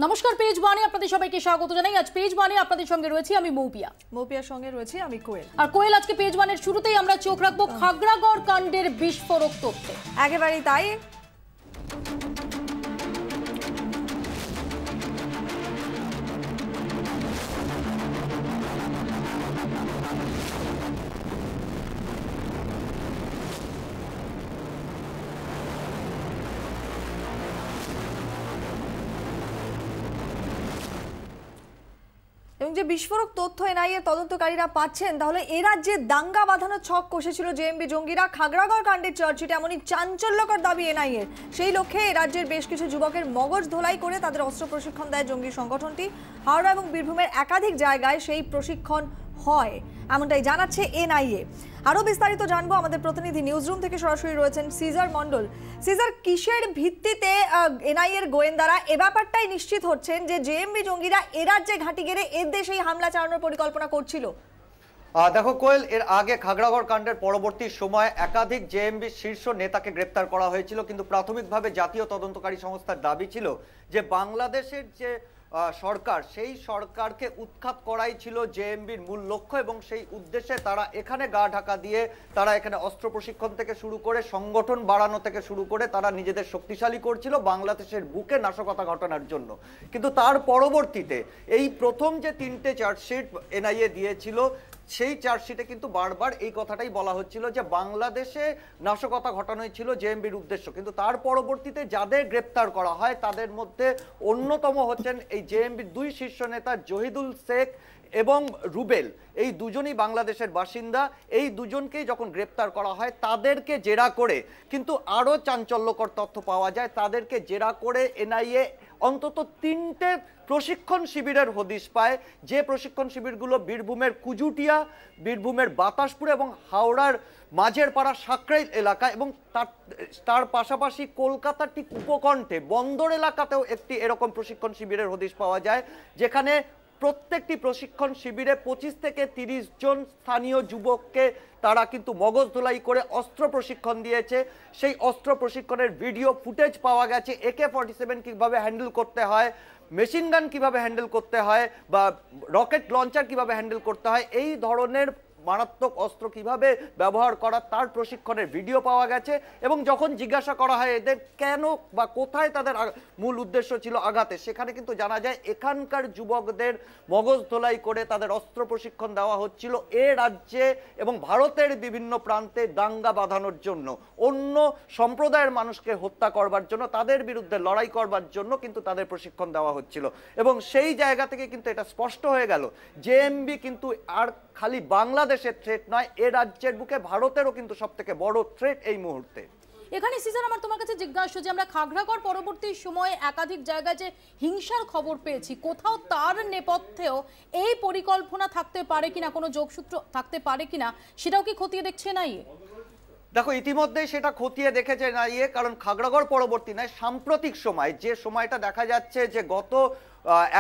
নমস্কার, পেজ ওয়ানে আপনাদের সবাইকে স্বাগত জানাই। আজ পেজ ওয়ানে আপনাদের সঙ্গে রয়েছি আমি মৌপিয়ার সঙ্গে রয়েছি আমি কোয়েল। আর কোয়েল, আজকে পেজ ওয়ানের শুরুতেই আমরা চোখ রাখবো খাগড়াগড় কাণ্ডের বিস্ফোরক তথ্যে। একেবারেই তাই। এবং যে বিস্ফোরক তথ্য এনআইএ তদন্তকারীরা পাচ্ছেন, তাহলে এ রাজ্যে দাঙ্গা বাঁধানোর ছক কষেছিল জেএমবি জঙ্গিরা। খাগড়াগড় কাণ্ডের চার্জশিটে এমনই চাঞ্চল্যকর দাবি এনআইএর। সেই লক্ষ্যে এ রাজ্যের বেশ কিছু যুবকের মগজ ধোলাই করে তাদের অস্ত্র প্রশিক্ষণ দেয় জঙ্গি সংগঠনটি। হাওড়া এবং বীরভূমের একাধিক জায়গায় সেই প্রশিক্ষণ হয়, এমনটাই জানাচ্ছে এনআইএ। আরো বিস্তারিত জানবো, আমাদের প্রতিনিধি নিউজরুম থেকে সরাসরি রয়েছেন সিজার মন্ডল। সিজার, কিসের ভিত্তিতে এনআইএর গোয়েন্দারা এ ব্যাপারটাই নিশ্চিত হচ্ছেন যে জেএমবি জঙ্গিরা এ রাজ্যে ঘাঁটি গেড়ে এর দেশেই হামলা চালানোর পরিকল্পনা করছিল? দেখো কোয়েল, এর আগে খাগড়াগড় কাণ্ডের পরবর্তী সময় একাধিক জেএমবি শীর্ষ নেতাকে গ্রেপ্তার করা হয়েছিল, কিন্তু প্রাথমিকভাবে জাতীয় তদন্তকারী সংস্থার দাবি ছিল যে বাংলাদেশের যে সরকার, সেই সরকারকে উৎখাত করাই ছিল জেএমবির মূল লক্ষ্য, এবং সেই উদ্দেশ্যে তারা এখানে গা ঢাকা দিয়ে তারা এখানে অস্ত্র প্রশিক্ষণ থেকে শুরু করে সংগঠন বাড়ানো থেকে শুরু করে তারা নিজেদের শক্তিশালী করছিল বাংলাদেশের বুকে নাশকতা ঘটানোর জন্য। কিন্তু তার পরবর্তীতে এই প্রথম যে 3টে চার্জশিট এনআইএ দিয়েছিল, সেই চার্জশিটে কিন্তু বারবার এই কথাটাই বলা হচ্ছিল যে বাংলাদেশে নাশকতা ঘটানোই ছিল জেএমবির উদ্দেশ্য। কিন্তু তার পরবর্তীতে যাদের গ্রেপ্তার করা হয় তাদের মধ্যে অন্যতম হচ্ছেন এই জেএমবির 2 শীর্ষ নেতা জহিদুল শেখ এবং রুবেল। এই দুজনই বাংলাদেশের বাসিন্দা। এই দুজনকেই যখন গ্রেপ্তার করা হয় তাদেরকে জেরা করে কিন্তু আরও চাঞ্চল্যকর তথ্য পাওয়া যায়। তাদেরকে জেরা করে এনআইএ অন্তত 3টে প্রশিক্ষণ শিবিরের হদিশ পায়, যে প্রশিক্ষণ শিবিরগুলো বীরভূমের কুজুটিয়া, বীরভূমের বাতাসপুর এবং হাওড়ার মাঝের পাড়া সাকরাইল এলাকা, এবং তার পাশাপাশি কলকাতার ঠিক উপকণ্ঠে বন্দর এলাকাতেও একটি এরকম প্রশিক্ষণ শিবিরের হদিশ পাওয়া যায়, যেখানে প্রত্যেকটি প্রশিক্ষণ শিবিরে 25 থেকে 30 জন স্থানীয় যুবককে তারা কিন্তু মগজ ধোলাই করে অস্ত্র প্রশিক্ষণ দিয়েছে। সেই অস্ত্র প্রশিক্ষণের ভিডিও ফুটেজ পাওয়া গেছে। AK-47 কিভাবে হ্যান্ডেল করতে হয়, মেশিন গান কিভাবে হ্যান্ডেল করতে হয়, বা রকেট লঞ্চার কিভাবে হ্যান্ডেল করতে হয়, এই ধরনের মারাত্মক অস্ত্র কিভাবে ব্যবহার করা তার প্রশিক্ষণের ভিডিও পাওয়া গেছে। এবং যখন জিজ্ঞাসা করা হয় এদের কেন বা কোথায় তাদের মূল উদ্দেশ্য ছিল আঘাতে, সেখানে কিন্তু জানা যায় এখানকার যুবকদের মগজ ধোলাই করে তাদের অস্ত্র প্রশিক্ষণ দেওয়া হচ্ছিল এ রাজ্যে এবং ভারতের বিভিন্ন প্রান্তে দাঙ্গা বাঁধানোর জন্য, অন্য সম্প্রদায়ের মানুষকে হত্যা করবার জন্য, তাদের বিরুদ্ধে লড়াই করবার জন্য কিন্তু তাদের প্রশিক্ষণ দেওয়া হচ্ছিল। এবং সেই জায়গা থেকে কিন্তু এটা স্পষ্ট হয়ে গেল জেএমবি কিন্তু আর খালি বাংলাদেশের থ্রেট নয়, এ রাজ্যের বুকে ভারতেরও কিন্তু সবথেকে বড় থ্রেট এই মুহূর্তে। এখানে সিজার, আমার তোমার কাছে জিজ্ঞাসা যে আমরা খাগড়াগড় পরবর্তী সময়ে একাধিক জায়গায় যে হিংসার খবর পেয়েছি, কোথাও তার নেপথ্যেও এই পরিকল্পনা থাকতে পারে কিনা, কোনো যোগসূত্র থাকতে পারে কিনা, সেটাও কি খতিয়ে দেখছে না? দেখো, ইতিমধ্যেই সেটা খতিয়ে দেখেছে না কারণ খাগড়াগড় পরবর্তী নয়, সাম্প্রতিক সময় যে সময়টা দেখা যাচ্ছে যে গত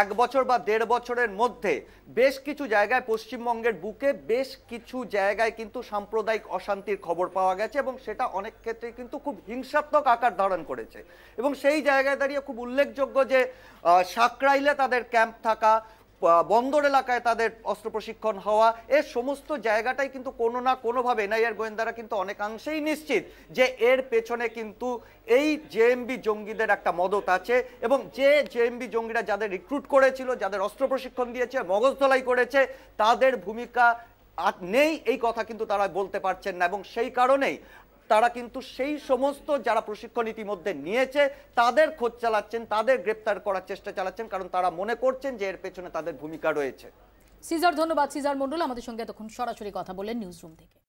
1 বছর বা 1.5 বছরের মধ্যে বেশ কিছু জায়গায় পশ্চিমবঙ্গের বুকে বেশ কিছু জায়গায় কিন্তু সাম্প্রদায়িক অশান্তির খবর পাওয়া গেছে, এবং সেটা অনেক ক্ষেত্রে কিন্তু খুব হিংসাত্মক আকার ধারণ করেছে। এবং সেই জায়গায় দাঁড়িয়ে খুব উল্লেখযোগ্য যে সাকরাইলে তাদের ক্যাম্প থাকা, বন্দর এলাকায় তাদের অস্ত্র প্রশিক্ষণ হওয়া, এর সমস্ত জায়গাটাই কিন্তু কোনো না কোনোভাবে এনআইএর গোয়েন্দারা কিন্তু অনেকাংশেই নিশ্চিত যে এর পেছনে কিন্তু এই জেএমবি জঙ্গিদের একটা মদত আছে। এবং যে জেএমবি জঙ্গিরা যাদের রিক্রুট করেছিল, যাদের অস্ত্র প্রশিক্ষণ দিয়েছে, মগজ ধোলাই করেছে, তাদের ভূমিকা আর নেই এই কথা কিন্তু তারা বলতে পারছেন না। এবং সেই কারণেই তারা কিন্তু সেই সমস্ত যারা প্রশিক্ষণ ইতিমধ্যে নিয়েছে তাদের খোঁজ চালাচ্ছেন, তাদের গ্রেপ্তার করার চেষ্টা চালাচ্ছেন, কারণ তারা মনে করছেন যে এর পেছনে তাদের ভূমিকা রয়েছে। সিজার, ধন্যবাদ। সিজার মন্ডল আমাদের সঙ্গে এতক্ষণ সরাসরি কথা বললেন নিউজরুম থেকে।